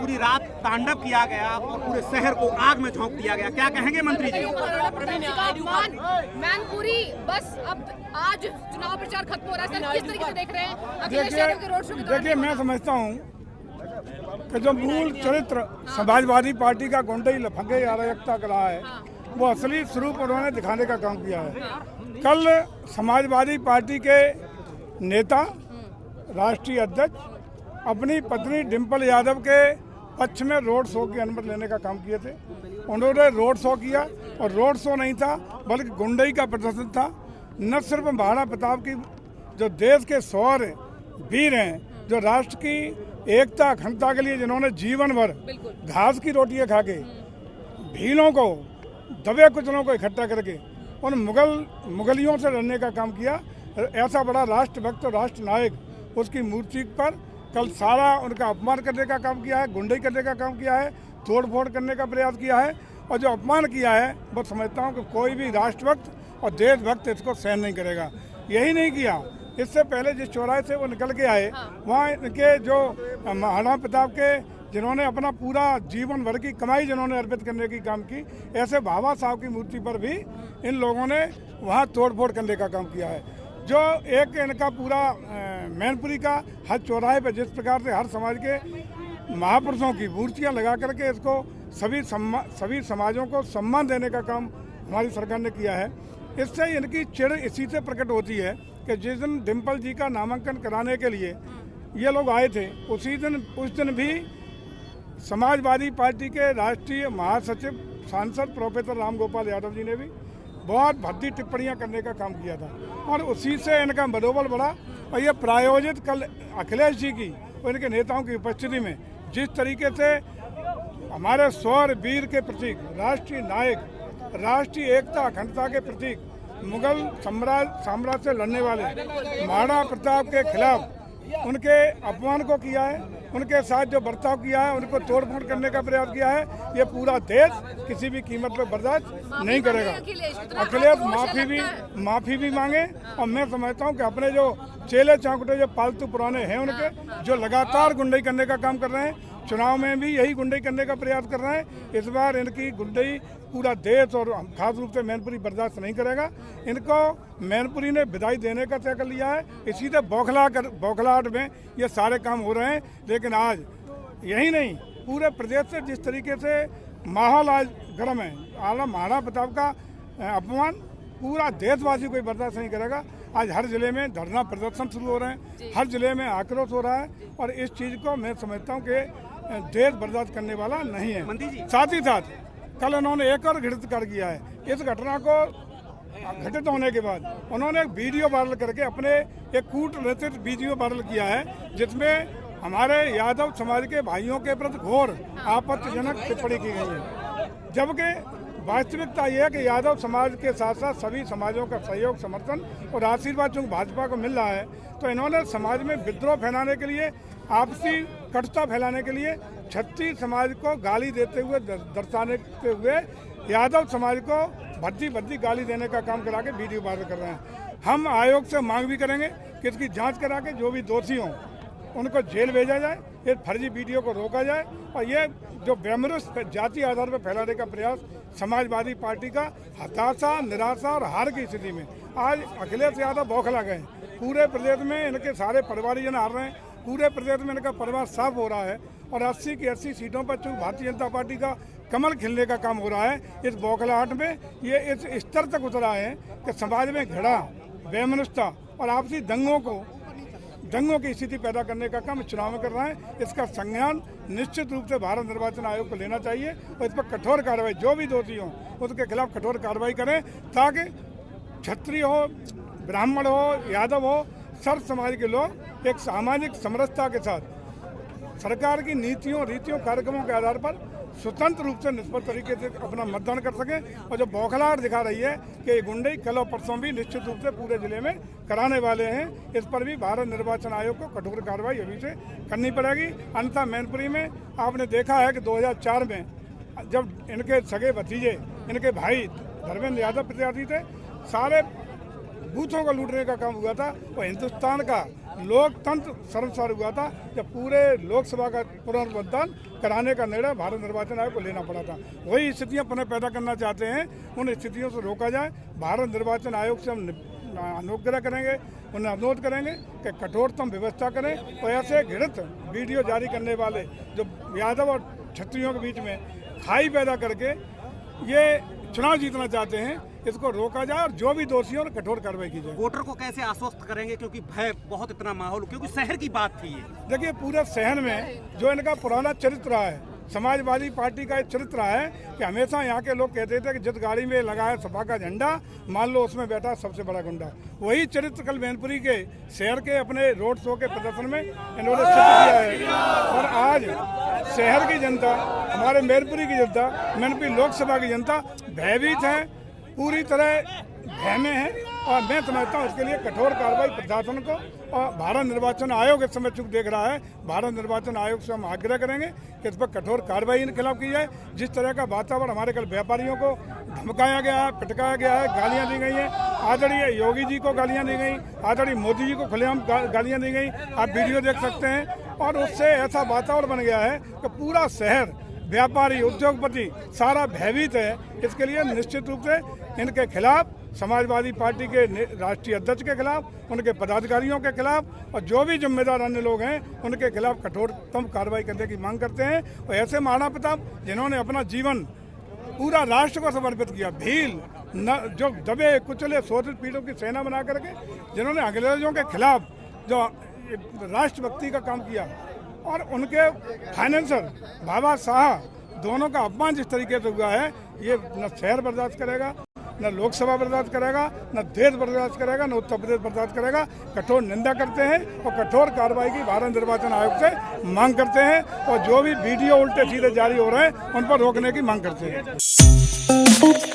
पूरी रात तांडव किया गया और पूरे शहर को आग में झोंक दिया गया, क्या कहेंगे मंत्री जी? मैनपुरी बस अब आज चुनाव प्रचार खत्म हो रहा है सर, किस तरीके से देख रहे हैं अखिलेश यादव के रोड शो? देखिए, मैं समझता हूँ कि जो मूल चरित्र समाजवादी पार्टी का गुंडई लफंगे अराजकता का रहा है, वो असली स्वरूप उन्होंने दिखाने का काम किया है। कल समाजवादी पार्टी के नेता, राष्ट्रीय अध्यक्ष अपनी पत्नी डिम्पल यादव के पक्ष में रोड शो की अनुमति लेने का काम किए थे। उन्होंने रोड शो किया और रोड शो नहीं था बल्कि गुंडई का प्रदर्शन था। न सिर्फ महाराणा प्रताप की जो देश के शौर्य वीर हैं, जो राष्ट्र की एकता अखंडता के लिए जिन्होंने जीवन भर घास की रोटियां खा के भीलों को दबे कुचलों को इकट्ठा करके उन मुगलियों से लड़ने का काम किया, ऐसा बड़ा राष्ट्रभक्त और राष्ट्र नायक उसकी मूर्ति पर कल सारा उनका अपमान करने का काम किया है, गुंडई करने का काम किया है, तोड़ फोड़ करने का प्रयास किया है। और जो अपमान किया है वो समझता हूँ कि कोई भी राष्ट्रभक्त और देशभक्त इसको सहन नहीं करेगा। यही नहीं किया, इससे पहले जिस चौराहे से वो निकल के आए वहाँ इनके जो महाराणा प्रताप के जिन्होंने अपना पूरा जीवन भर की कमाई जिन्होंने अर्पित करने की काम की, ऐसे बाबा साहब की मूर्ति पर भी इन लोगों ने वहाँ तोड़ फोड़ करने का काम किया है। जो एक इनका पूरा मैनपुरी का हर चौराहे पर जिस प्रकार से हर समाज के महापुरुषों की मूर्तियां लगा करके इसको सभी समाजों को सम्मान देने का काम हमारी सरकार ने किया है। इससे इनकी चिढ़ इसी से प्रकट होती है कि जिस दिन डिम्पल जी का नामांकन कराने के लिए ये लोग आए थे, उस दिन भी समाजवादी पार्टी के राष्ट्रीय महासचिव सांसद प्रोफेसर राम गोपाल यादव जी ने भी बहुत भद्दी टिप्पणियां करने का काम किया था और उसी से इनका मनोबल बढ़ा। और ये प्रायोजित कल अखिलेश जी की और इनके नेताओं की उपस्थिति में जिस तरीके से हमारे शौर्य वीर के प्रतीक, राष्ट्रीय नायक, राष्ट्रीय एकता अखंडता के प्रतीक, मुगल साम्राज्य से लड़ने वाले महाराणा प्रताप के खिलाफ उनके अपमान को किया है, उनके साथ जो बर्ताव किया है, उनको तोड़ फोड़ करने का प्रयास किया है, ये पूरा देश किसी भी कीमत पर बर्दाश्त नहीं करेगा। अखिलेश माफी भी मांगे और मैं समझता हूँ कि अपने जो चेले चांकुटे जो पालतू पुराने हैं उनके जो लगातार गुंडई करने का काम कर रहे हैं, चुनाव में भी यही गुंडई करने का प्रयास कर रहे हैं। इस बार इनकी गुंडई पूरा देश और खास रूप से मैनपुरी बर्दाश्त नहीं करेगा। इनको मैनपुरी ने विदाई देने का तय कर लिया है। इसी से बौखलाहट में ये सारे काम हो रहे हैं। लेकिन आज यही नहीं, पूरे प्रदेश से जिस तरीके से माहौल आज गर्म है, आला महाराणा प्रताप का अपमान पूरा देशवासी कोई बर्दाश्त नहीं करेगा। आज हर जिले में धरना प्रदर्शन शुरू हो रहे हैं, हर जिले में आक्रोश हो रहा है और इस चीज़ को मैं समझता हूँ कि देश बर्दाश्त करने वाला नहीं है। साथ ही साथ कल उन्होंने एक और घटित कर किया है। इस घटना को घटित होने के बाद उन्होंने एक वीडियो वायरल करके अपने एक कूटनीतिक वीडियो वायरल किया है, जिसमें हमारे यादव समाज के भाइयों के प्रति घोर आपत्तिजनक टिप्पणी की गई है। जबकि वास्तविकता यह है कि यादव समाज के साथ साथ सभी समाजों का सहयोग, समर्थन और आशीर्वाद चूंकि भाजपा को मिल रहा है, तो इन्होंने समाज में विद्रोह फैलाने के लिए, आपसी कटुता फैलाने के लिए छत्तीस समाज को गाली देते हुए, दर्शाने हुए यादव समाज को भद्दी गाली देने का काम करा के वीडियो वायरल कर रहे हैं। हम आयोग से मांग भी करेंगे कि इसकी जांच करा के जो भी दोषी हों उनको जेल भेजा जाए, ये फर्जी वीडियो को रोका जाए और ये जो बेमरुस जाति आधार पर फैलाने का प्रयास समाजवादी पार्टी का हताशा, निराशा और हार की स्थिति में आज अखिलेश यादव बौखला गए। पूरे प्रदेश में इनके सारे परिवारजन हार रहे हैं, पूरे प्रदेश में इनका परिवार साफ हो रहा है और 80 की 80 सीटों पर चूँकि भारतीय जनता पार्टी का कमल खिलने का काम हो रहा है। इस बौखलाहट में ये इस स्तर तक उतरा है कि समाज में घृणा, बेमनुष्यता और आपसी दंगों की स्थिति पैदा करने का काम चुनाव में कर रहा है। इसका संज्ञान निश्चित रूप से भारत निर्वाचन आयोग को लेना चाहिए और इस पर कठोर कार्रवाई, जो भी दोषी हो उसके खिलाफ कठोर कार्रवाई करें, ताकि क्षत्रिय हो, ब्राह्मण हो, यादव हो, सर्व समाज के लोग एक सामाजिक समरसता के साथ सरकार की नीतियों, रीतियों, कार्यक्रमों के आधार पर स्वतंत्र रूप से निष्पक्ष तरीके से अपना मतदान कर सकें। और जो बौखलाहट दिखा रही है कि गुंडई कल और परसों भी निश्चित रूप से पूरे जिले में कराने वाले हैं, इस पर भी भारत निर्वाचन आयोग को कठोर कार्रवाई अभी से करनी पड़ेगी। अन्यथा मैनपुरी में आपने देखा है कि 2004 में जब इनके सगे भतीजे, इनके भाई धर्मेंद्र यादव प्रत्याशी थे, सारे बूथों को लूटने का काम हुआ था। वो हिंदुस्तान का लोकतंत्र शर्मसार हुआ था जब पूरे लोकसभा का पुनर्मतदान कराने का निर्णय भारत निर्वाचन आयोग को लेना पड़ा था। वही स्थितियां पुनः पैदा करना चाहते हैं, उन स्थितियों से रोका जाए। भारत निर्वाचन आयोग से हम अनुग्रह करेंगे, उन्हें अनुरोध करेंगे कि कठोरतम व्यवस्था करें और ऐसे घृणित वीडियो जारी करने वाले जो यादव और क्षत्रियों के बीच में खाई पैदा करके ये चुनाव जीतना चाहते हैं, इसको रोका जाए और जो भी दोषी हो कठोर कार्रवाई की जाए। वोटर को कैसे आश्वस्त करेंगे, क्योंकि भय बहुत इतना माहौल, क्योंकि शहर की बात थी ये। देखिए पूरे शहर में जो इनका पुराना चरित्र रहा है, समाजवादी पार्टी का एक चरित्र रहा है कि हमेशा यहाँ के लोग कहते थे कि जिस गाड़ी में लगा है सपा का झंडा, मान लो उसमें बैठा सबसे बड़ा गुंडा। वही चरित्र कल मैनपुरी के शहर के अपने रोड शो के प्रदर्शन में इन्होंने सिद्ध किया है। और आज शहर की जनता, हमारे मैनपुरी की जनता, मैनपुरी लोकसभा की जनता भयभीत है, पूरी तरह भय में है। और मैं समझता हूँ इसके लिए कठोर कार्रवाई प्रशासन को और भारत निर्वाचन आयोग इस समय चुप देख रहा है। भारत निर्वाचन आयोग से हम आग्रह करेंगे कि इस पर कठोर कार्रवाई इनके खिलाफ की जाए। जिस तरह का वातावरण हमारे कल व्यापारियों को धमकाया गया है, पिटकाया गया है, गालियाँ दी गई हैं, आदरणीय योगी जी को गालियाँ दी गई, आदरणीय मोदी जी को खुलेआम गालियाँ दी गई, आप वीडियो देख सकते हैं। और उससे ऐसा वातावरण बन गया है कि पूरा शहर, व्यापारी, उद्योगपति सारा भयभीत है। इसके लिए निश्चित रूप से इनके खिलाफ, समाजवादी पार्टी के राष्ट्रीय अध्यक्ष के खिलाफ, उनके पदाधिकारियों के खिलाफ और जो भी जिम्मेदार अन्य लोग हैं उनके खिलाफ कठोरतम कार्रवाई करने की मांग करते हैं। और ऐसे महाराणा प्रताप जिन्होंने अपना जीवन पूरा राष्ट्र को समर्पित किया, भील न जो दबे कुचले शोषित पीढ़ियों की सेना बना करके जिन्होंने अंग्रेजों के खिलाफ जो राष्ट्रभक्ति का काम किया, और उनके फाइनेंसर बाबा साहब दोनों का अपमान जिस तरीके से हुआ है, ये न शहर बर्दाश्त करेगा, न लोकसभा बर्दाश्त करेगा, न देश बर्दाश्त करेगा, न उत्तर प्रदेश बर्दाश्त करेगा। कठोर निंदा करते हैं और कठोर कार्रवाई की भारत निर्वाचन आयोग से मांग करते हैं। और जो भी वीडियो उल्टे सीधे जारी हो रहे हैं उन पर रोकने की मांग करते हैं।